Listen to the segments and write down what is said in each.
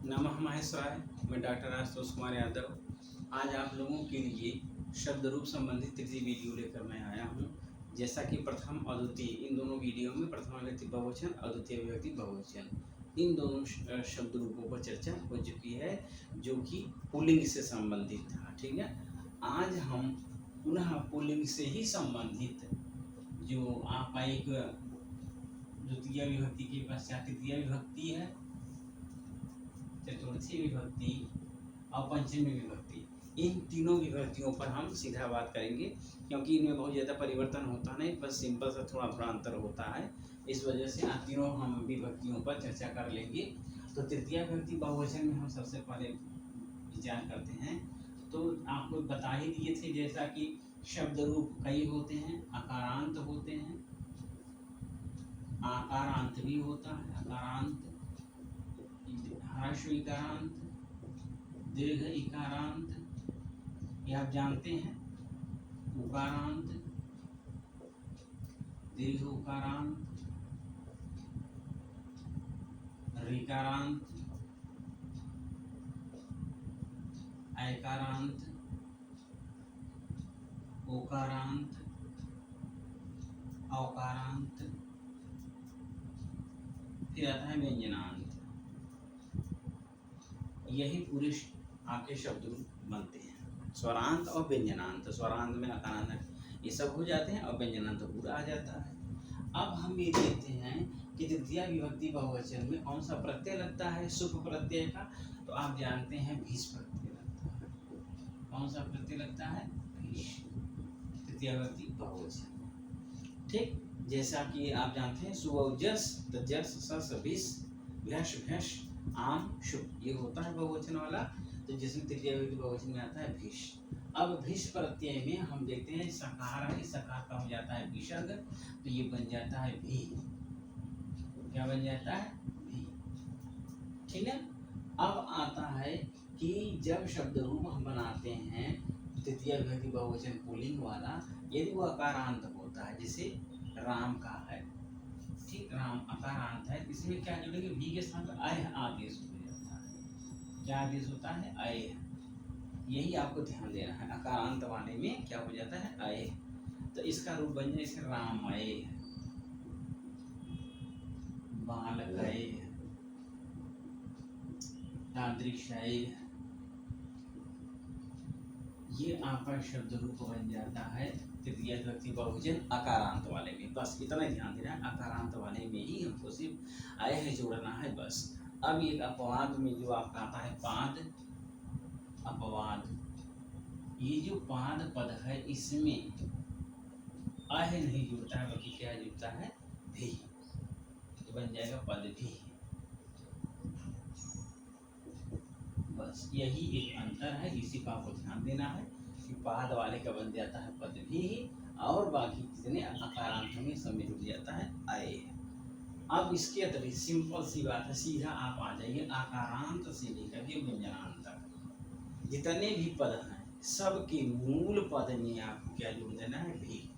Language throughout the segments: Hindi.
नमः महेश्वराय। मैं डॉक्टर आशुतोष कुमार यादव आज आप लोगों के लिए शब्द रूप संबंधित तृतीय वीडियो लेकर मैं आया हूँ। जैसा कि प्रथम अद्वितीय, इन दोनों वीडियो में प्रथमा व्यक्ति बहुवचन, अद्वितीय व्यक्ति बहुवचन, इन दोनों शब्द रूपों पर चर्चा हो चुकी है जो कि पुल्लिंग से संबंधित था। ठीक है, आज हम पुनः पुल्लिंग से ही संबंधित जो आपका एक द्वितीय विभक्ति के पश्चात तृतीय विभक्ति है, चतुर्थी विभक्ति और पंचमी विभक्ति, इन तीनों विभक्तियों पर हम सीधा बात करेंगे क्योंकि इनमें बहुत ज़्यादा परिवर्तन होता नहीं, बस सिंपल सा थोड़ा थोड़ा अंतर होता है। इस वजह से आप तीनों हम विभक्तियों पर चर्चा कर लेंगे। तो तृतीय विभक्ति बहुवचन में हम सबसे पहले विचार करते हैं। तो आपको बता ही दिए थे जैसा कि शब्द रूप कई होते हैं, आकारांत होते हैं, आकारांत भी होता है, आकारांत, ह्रस्व इकारांत, दीर्घ इकारांत, ये आप जानते हैं, उकारांत, दीर्घ उकारांत, ऋकारांत, ऐकारांत, ओकारांत, औकारांत, फिर आता है व्यंजनांत। यही पूरे आपके शब्द बनते हैं। स्वरांत और व्यंजनांत, स्वरांत में अकारांत ये सब हो जाते हैं और व्यंजनांत पूरा आ जाता है। अब हम ये देखते हैं कि तृतीय विभक्ति बहुवचन में कौन सा प्रत्यय लगता है सुप प्रत्यय का। तो आप जानते हैं भीष प्रत्यय लगता है। कौन सा प्रत्यय लगता है? भीष, तृतीय विभक्ति बहुवचन। ठीक, जैसा कि आप जानते हैं सुवजस, तो जस सस भीष, भ्यश भ्यश, आम शुभ, ये होता है बहुवचन वाला। तो जिसमें तृतीय विभक्ति बहुवचन में आता है भीष। अब भीष प्रत्यय में हम देखते हैं सकार है, सकार का हो जाता है विसर्ग, तो ये बन जाता है भी। क्या बन जाता है? भी। ठीक है, अब आता है कि जब शब्द रूप हम बनाते हैं तृतीय विभक्ति बहुवचन पुल्लिंग वाला, यदि वो अकारांत होता है, जैसे राम का है, ठीक, राम अकारांत है, इसमें क्या जुड़ेंगे? भी के साथ अय आदेश हो जाता है। क्या आदेश होता है? अय। यही आपको ध्यान देना है, अकारांत वाले में क्या हो जाता है? अय। तो इसका रूप बन जाए जैसे रामय, बालकय, तादृशय, ये आपका शब्द रूप बन जाता है तृतीय विभक्ति बहुवचन अकारांत वाले में। बस इतना ही ध्यान देना है, अकारांत वाले में ही हमको सिर्फ अय जोड़ना है बस। अब एक अपवाद में जो आपका आता है पाद, अपवाद, ये जो पाद पद है इसमें अह नहीं जुड़ता है बल्कि क्या जुड़ता है? भी। तो बन जाएगा पद भी। बस यही एक अंतर है, इसी का आपको ध्यान देना है कि पाद वाले का बन जाता है पद भी और बाकी कितने अकारांत में समय जुड़ जाता है अय। अब इसके अतिरिक्त सिंपल सी बात है, सीधा आप आ जाइए आकारांत से लेकर के व्यंजनांत तक जितने भी पद हैं सबके मूल पद में आपको क्या जोड़ देना है? भी।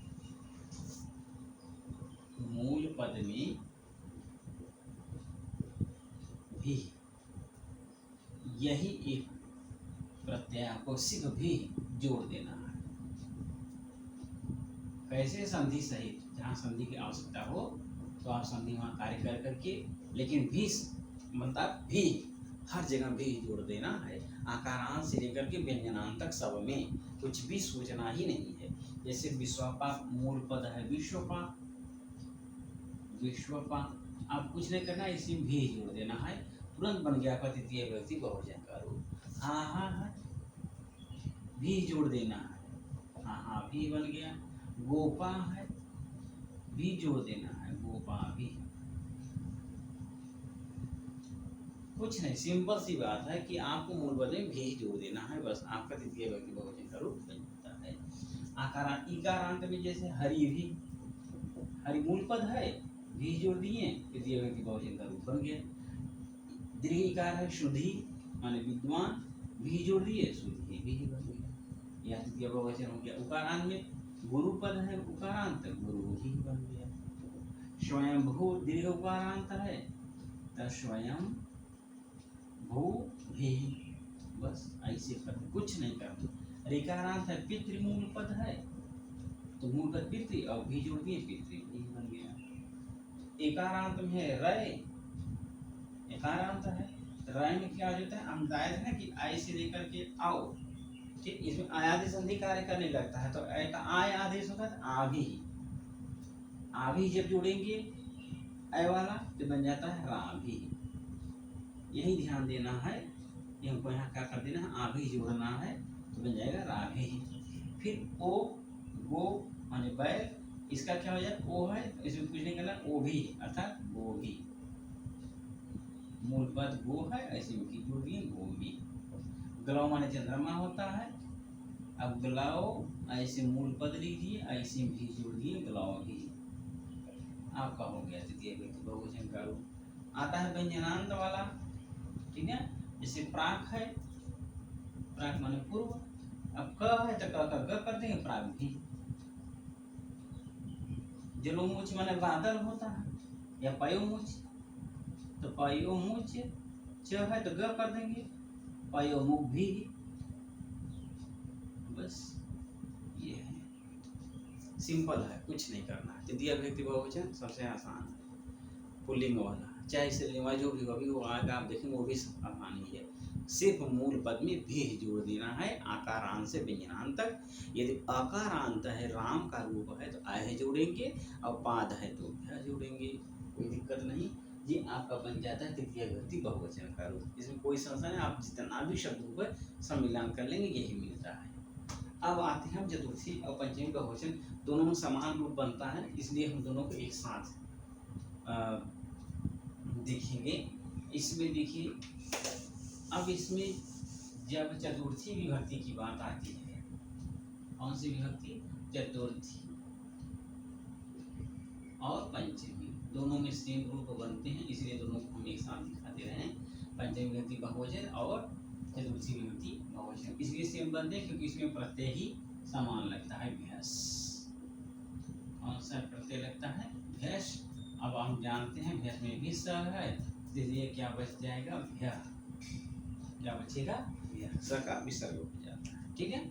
मूल पद में भी, यही एक प्रत्यय आपको सिर्फ भी जोड़ देना है। कैसे? संधि सहित, जहाँ संधि की आवश्यकता हो तो आप संधि वहाँ कार्य कर करके, लेकिन भी मतलब भी हर जगह भी जोड़ देना है। आकारांत से लेकर के व्यंजनांत तक सब में कुछ भी सोचना ही नहीं है। जैसे विश्वपा मूल पद है विश्वपा, विश्वपा, आप कुछ नहीं करना, इसी भी जोड़ देना है, तुरंत बन गया आपका तृतीय विभक्ति बहुवचन का रूप। हाँ हाँ हाँ, भी जोड़ देना है, हाँ हाँ भी बन गया। गोपा है, भी जोड़ देना है, गोपा भी। कुछ नहीं, सिंपल सी बात है कि आपको मूल पद में भी जोड़ देना है, बस आपका तृतीय विभक्ति बहुवचन का रूप बन जाता है। आकारांत, इकारांत में जैसे हरि भी, हरि मूल पद है, भी जोड़ दिए, तृतीय विभक्ति बहुवचन का रूप बन गया। दीर्घ इकार है शुद्धि माने विद्वान, भी जोड़ दिए, शुद्धि भी बन गया, यह तृतीय बहुवचन हो गया। उकारांत में गुरु पद है उकारांत, गुरु ही बन गया। स्वयंभू दीर्घ उकारांत है तो स्वयं भू भी, बस ऐसे करते, कुछ नहीं करना। ऋकारांत है, पितृ मूल पद है तो मूल पद पितृ और भी जोड़ दिए पितृ भी बन गया। एकारांत में है रय, एकारांत है, रय में क्या होता है, हम बताए थे ना कि आई से लेकर के आओ, ठीक, इसमें आयादि संधि कार्य करने लगता है तो एक आय आदेश होता है आभी, आभी जब जोड़ेंगे ऐ वाला तो बन जाता है राभी। यही ध्यान देना है कि हमको यहाँ क्या कर देना है, आभी जोड़ना है तो बन जाएगा राभी। फिर ओ गो माने बैल, इसका क्या हो जाए, ओ है तो इसमें कुछ नहीं करना, ओ भी अर्थात गो भी, मूल पद गो है ऐसे में की जोड़ दिए गो भी। ग्लव माने चंद्रमा होता है, अब ग्लव ऐसे मूल पद लीजिए ऐसे भी जोड़ दिए ग्लव भी, आपका हो गया तृतीय व्यक्ति बहुवचन का रूप। आता है व्यंजनांत वाला, ठीक है, जैसे प्राक है, प्राक माने पूर्व, अब क है तो क का ग कर देंगे प्राक भी। जलोमुच माने बादल होता है या पयोमुच, तो पयोमुच च है तो ग कर देंगे, पयोमुख भी, बस ये है, सिंपल है, कुछ नहीं करना है। तृतीय व्यक्ति बहुवचन सबसे आसान है, पुल्लिंग वाला चाहे स्त्रीलिंग जो भी कभी वो आगे आप देखेंगे वो भी आसान ही है, सिर्फ मूल पद में भी जोड़ देना है आकारांत से व्यंजनांत तक। यदि आकारांत है, राम का रूप है तो आय जोड़ेंगे और पाद है तो भ्या जोड़ेंगे, कोई दिक्कत नहीं। ये आपका बन जाता है तृतीय व्यक्ति बहुवचन का रूप, इसमें कोई समस्या नहीं, आप जितना भी शब्द रूप सम्मिलन कर लेंगे यही मिलता है। अब आते हैं हम चतुर्थी और पंचमी बहुवचन, दोनों में समान रूप बनता है इसलिए हम दोनों को एक साथ देखेंगे। इसमें देखिए, अब इसमें जब चतुर्थी विभक्ति की बात आती है, कौन सी विभक्ति, चतुर्थी और पंचमी दोनों में सेम रूप बनते हैं इसलिए दोनों को हम एक साथ दिखाते रहे हैं, पंचमी विभक्ति बहुवचन और चतुर्थी विभक्ति बहुवचन इसलिए सेम बनते हैं क्योंकि इसमें प्रत्यय ही समान लगता है, भ्यास, कौन सा प्रत्यय लगता है, भ्यास। अब हम जानते हैं भ्यास में भी स है, इसलिए क्या बच जाएगा, भ्या, क्या बचेगा, भ्या, स का विसर्ग हो जाता है, ठीक है।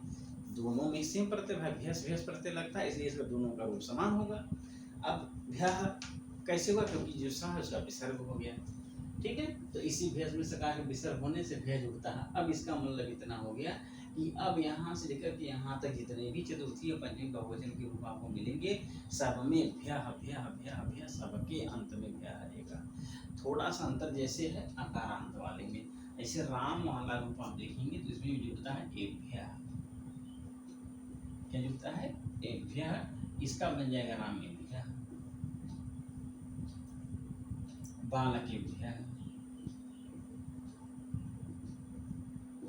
दोनों में सेम प्रत्यय है, भ्यास भ्यास प्रत्यय लगता है इसलिए इसका दोनों का रूप समान होगा। अब भ्या कैसे हुआ, क्योंकि जो स है उसका विसर्ग हो गया, ठीक है, तो इसी भ्यास में सकार के विसर्ग होने से भ्या जुड़ता है। अब इसका मतलब इतना हो गया कि अब यहाँ से लेकर के यहाँ तक जितने भी चतुर्थी और पंचमी बहुवचन के रूप आपको मिलेंगे सब में भ्या भ्या भ्या भ्या, सबके अंत में भ्या रहेगा। थोड़ा सा अंतर जैसे है अकारांत वाले में, ऐसे राम वाला रूप आप देखेंगे तो इसमें जुड़ता है एक भ्या, क्या जुड़ता है, एक भ्या, इसका बन जाएगा राम में भ्या, बालक भ्या,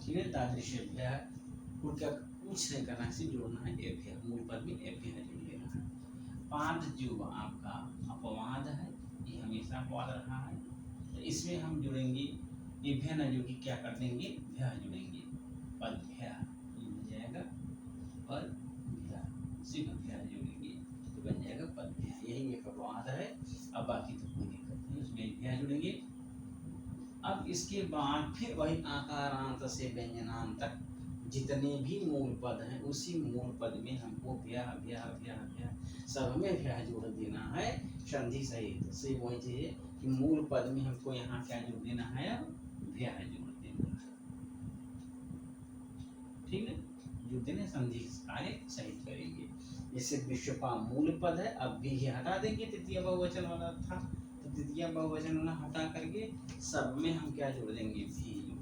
ठीक है, तादृश्य भ्या, उनका कुछ नहीं करना, सिर्फ जोड़ना है ए भ्या, मूल पद में ए भ्या जोड़ लेना है। पाद जो आपका अपवाद है ये हमेशा अपवाद रहा है, तो इसमें हम जुड़ेंगे ये भ्या न जो कि क्या कर देंगे, भ्या जुड़ेंगे, पद भ्या ये बन जाएगा, पद भ्या, सिर्फ भ्या जोड़ेंगे तो बन जाएगा पद भ्या, यही एक अपवाद है। अब बाकी तो कोई दिक्कत नहीं, उसमें भ्या जुड़ेंगे। अब इसके बाद फिर वही आकारांत से व्यंजनांत तक जितने भी मूल पद हैं उसी मूल पद में हमको भ्या भ्या भ्या भ्या सब में भ्या जोड़ देना है संधि सहित से। वही चीज है कि मूल पद में हमको यहाँ क्या जोड़ देना है, भ्या जोड़ देना है, ठीक है, जोड़ देने संधि कार्य सहित करेंगे। जैसे विश्वपा मूल पद है, अब भी हटा देंगे, तृतीय बहुवचन वाला था तो तृतीय बहुवचन वाला हटा करके सब में हम क्या जोड़ देंगे, भी जोड़ेंगे।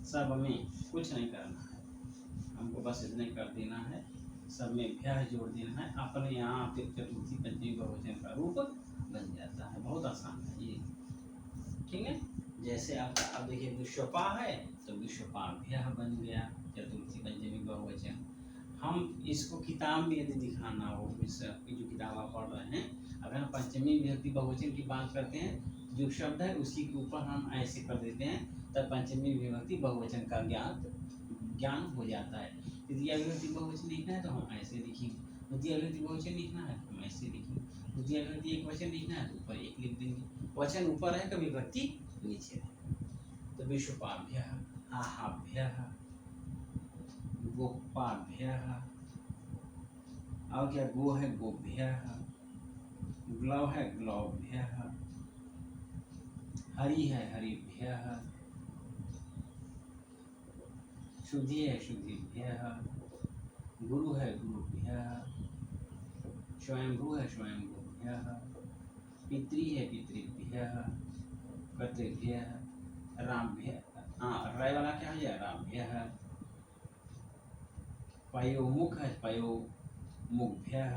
सब में कुछ नहीं करना है, हमको बस इतने कर देना है, सब में भ्या जोड़ देना है, अपने यहाँ फिर चतुर्थी पंचमी बहुवचन का रूप बन जाता है, बहुत आसान है ये, ठीक है। जैसे आपका अब देखिए विश्वपा है तो विश्वपा भ्या बन गया चतुर्थी पंचमी बहुवचन। हम इसको किताब में यदि दिखाना हो, जो किताब आप पढ़ रहे हैं, अगर हम पंचमी विभक्ति बहुवचन की बात करते हैं जो शब्द है उसी के ऊपर हम ऐसे कर देते हैं तब पंचमी विभक्ति बहुवचन का ज्ञान हो जाता है। तृतीया विभक्ति बहुवचन लिखना है तो हम ऐसे लिखेंगे, द्वितीय विभक्ति बहुवचन लिखना है तो हम ऐसे लिखेंगे, द्वितीय विभक्ति एक वचन लिखना है तो ऊपर एक लिख देंगे, वचन ऊपर है कभी विभक्ति नीचे है। तो विशुपाभ्यः, आहाभ्यः, गोपाभ्यः, और क्या गो है गोभ्यः, ग्लव है ग्लवभ्यः, हरि है हरिभ्यः, शुद्धि है शुद्धिभ्यः, गुरु है गुरुभ्यः, स्वयंभू है स्वयंभूभ्यः, पितृ है पितृभ्यः, कर्तृभ्यः, रामभ्यः, राय वाला क्या हो जाए रामभ्यः, पयोमुख है पयोमुखभ्यः,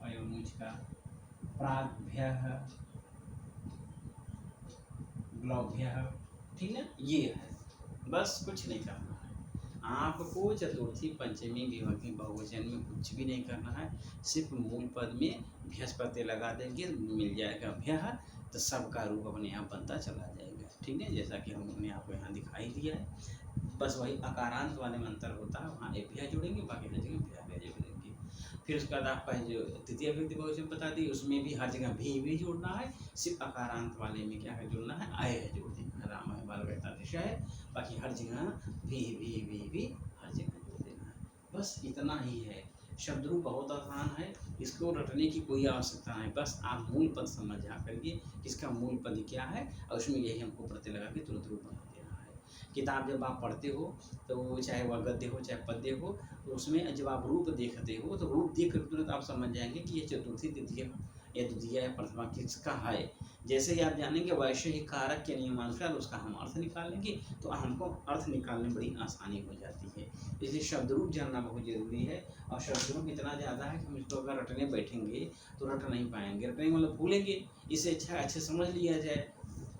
पयोमुख का, प्राग्भ्यः, ग्लवभ्यः, ठीक है। ये है, बस कुछ नहीं करना है आपको। चतुर्थी पंचमी विभक्ति बहुवचन में कुछ भी नहीं करना है, सिर्फ मूल पद में भ्यस प्रत्यय लगा देंगे, मिल जाएगा भ्यः, तो सबका रूप अपने आप बनता चला जाएगा, ठीक है। जैसा कि हमने आपको यहाँ दिखाई दिया है, बस वही अकारांत वाले में अंतर होता है, वहाँ एक भ्या जोड़ेंगे, बाकी हर जगह भ्या जोड़ देंगे। फिर उसके बाद आपका जो तृतीय विभक्ति बहुवचन बता दी, उसमें भी हर जगह भी जोड़ना है, सिर्फ अकारांत वाले में क्या है जोड़ना है, आय है जोड़ देना है, राम है बाल बेटा दिशा है, बाकी हर जगह भी हर जगह जोड़ देना है, बस इतना ही है। शब्द रूप बहुत आसान है, इसको रटने की कोई आवश्यकता नहीं, बस आप मूल पद समझ जा करिए इसका मूल पद क्या है, और उसमें यही हमको प्रत्यय लगा के तुरंत रूप बना देना है। किताब जब आप पढ़ते हो तो चाहे वह गद्य हो चाहे पद्य हो, तो उसमें जब आप रूप देखते हो तो रूप देख कर तुरंत आप समझ जाएंगे कि ये चतुर्थी तृतीय या द्वितीय या प्रथमा किसका है। जैसे ही आप जानेंगे वैसे ही कारक के नियमानुसार उसका हम अर्थ निकाल लेंगे, तो हमको अर्थ निकालने में बड़ी आसानी हो जाती है। इसलिए शब्द रूप जानना बहुत जरूरी है, और शब्द रूप इतना ज़्यादा है कि हम इसको अगर रटने बैठेंगे तो रट नहीं पाएंगे, रटने मतलब भूलेंगे, इससे अच्छा अच्छे समझ लिया जाए,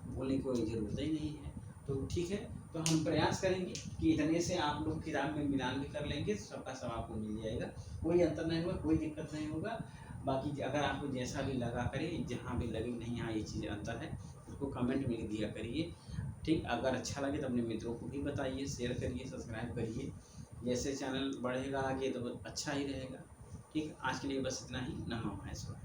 भूलने की कोई ज़रूरत ही नहीं है। तो ठीक है, तो हम प्रयास करेंगे कि इतने से आप लोग किताब में मिलान भी कर लेंगे, तो सबका सब आपको मिल जाएगा, कोई अंतर नहीं होगा, कोई दिक्कत नहीं होगा। बाकी अगर आपको जैसा भी लगा करिए, जहाँ भी लगे नहीं हाँ ये चीज़ अंतर है, उसको कमेंट में लिख दिया करिए, ठीक। अगर अच्छा लगे तो अपने मित्रों को भी बताइए, शेयर करिए, सब्सक्राइब करिए, जैसे चैनल बढ़ेगा आगे तो अच्छा ही रहेगा, ठीक। आज के लिए बस इतना ही, नमः शिवाय।